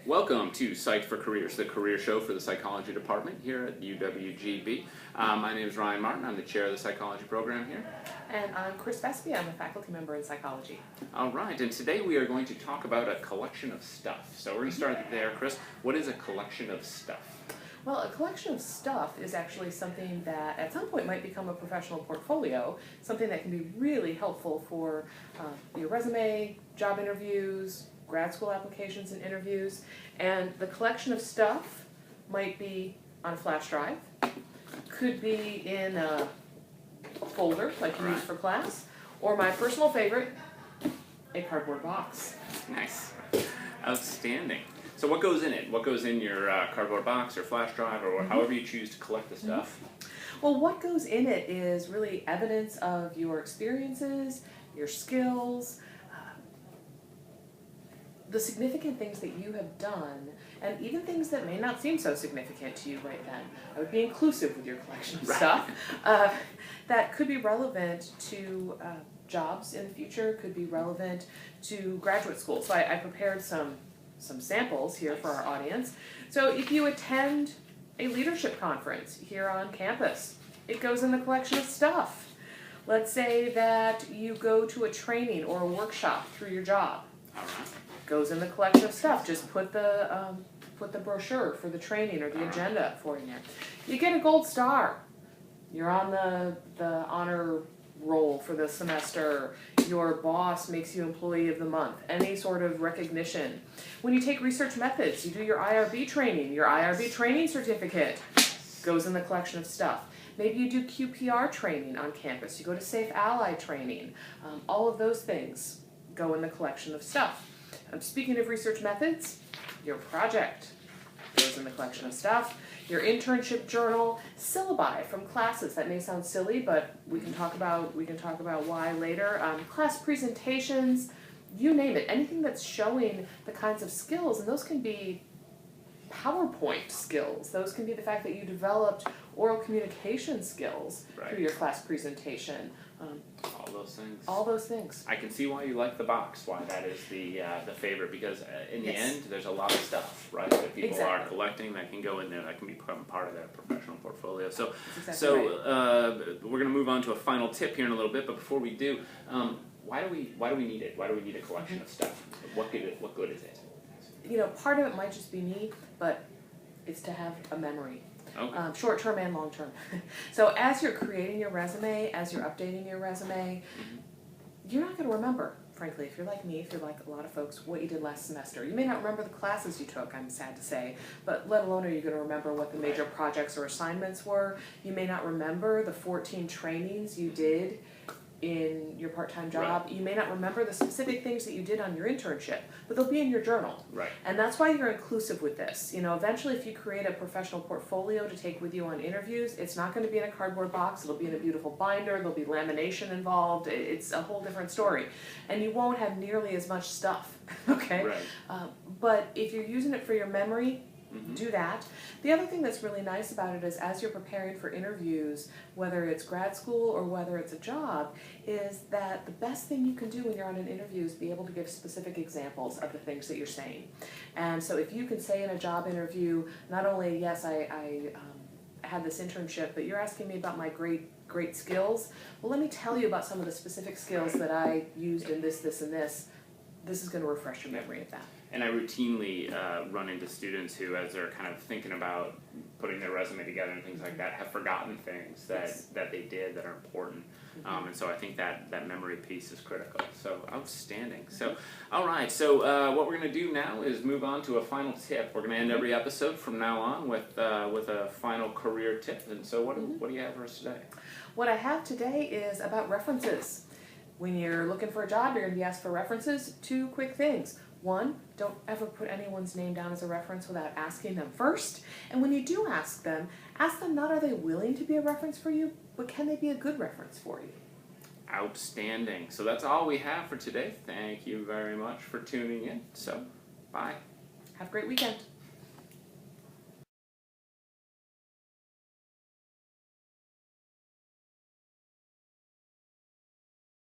Welcome to Psyched for Careers, the career show for the psychology department here at UWGB. My name is Ryan Martin. I'm the chair of the psychology program here. And I'm Chris Vespi. I'm a faculty member in psychology. All right, and today we are going to talk about a collection of stuff. So we're going to start there, Chris. What is a collection of stuff? Well, a collection of stuff is actually something that at some point might become a professional portfolio, something that can be really helpful for your resume, job interviews, grad school applications and interviews. And the collection of stuff might be on a flash drive, could be in a folder like you use for class, or my personal favorite, a cardboard box. Nice. Outstanding. So what goes in it? What goes in your cardboard box or flash drive or however you choose to collect the stuff? Well, what goes in it is really evidence of your experiences, your skills, the significant things that you have done, and even things that may not seem so significant to you right then. I would be inclusive with your collection of stuff. That could be relevant to jobs in the future, could be relevant to graduate school. So I prepared some samples here for our audience. So if you attend a leadership conference here on campus, it goes in the collection of stuff. Let's say that you go to a training or a workshop through your job. Goes in the collection of stuff. Just put the brochure for the training or the agenda for in there. You get a gold star. You're on the honor roll for the semester. Your boss makes you employee of the month. Any sort of recognition. When you take research methods, you do your IRB training. Your IRB training certificate goes in the collection of stuff. Maybe you do QPR training on campus. You go to Safe Ally training. All of those things go in the collection of stuff. Speaking of research methods, your project goes in the collection of stuff. Your internship journal, syllabi from classes. That may sound silly, but we can talk about why later. Class presentations, you name it. Anything that's showing the kinds of skills, and those can be PowerPoint skills. Those can be the fact that you developed oral communication skills through your class presentation. All those things. All those things. I can see why you like the box, why that is the favorite, because in the end, there's a lot of stuff, right, that people are collecting that can go in there, that can become part of their professional portfolio. So, we're going to move on to a final tip here in a little bit, but before we do, why do we need it? Why do we need a collection of stuff? What good is it? You know, part of it might just be me, but it's to have a memory. Okay. Short-term and long-term. So as you're creating your resume, as you're updating your resume, you're not going to remember, frankly, if you're like me, if you're like a lot of folks, what you did last semester. You may not remember the classes you took, I'm sad to say, but let alone are you going to remember what the major projects or assignments were. You may not remember the 14 trainings you did in your part-time job. You may not remember the specific things that you did on your internship, but they'll be in your journal. And that's why you're inclusive with this. You know, eventually if you create a professional portfolio to take with you on interviews, it's not going to be in a cardboard box, it'll be in a beautiful binder, there'll be lamination involved, it's a whole different story. And you won't have nearly as much stuff, okay? But if you're using it for your memory, do that. The other thing that's really nice about it is as you're preparing for interviews, whether it's grad school or whether it's a job, is that the best thing you can do when you're on an interview is be able to give specific examples of the things that you're saying. And so if you can say in a job interview, not only, yes, I had this internship, but you're asking me about my great skills, well, let me tell you about some of the specific skills that I used in this, and this. This is going to refresh your memory of that. And I routinely run into students who, as they're kind of thinking about putting their resume together and things like that, have forgotten things that they did that are important. And so I think that memory piece is critical. So outstanding. So, all right. So what we're going to do now is move on to a final tip. We're going to end every episode from now on with a final career tip. And so what do you have for us today? What I have today is about references. When you're looking for a job, you're going to be asked for references. 2 quick things. 1, don't ever put anyone's name down as a reference without asking them first. And when you do ask them not are they willing to be a reference for you, but can they be a good reference for you? Outstanding. So that's all we have for today. Thank you very much for tuning in. So, bye. Have a great weekend.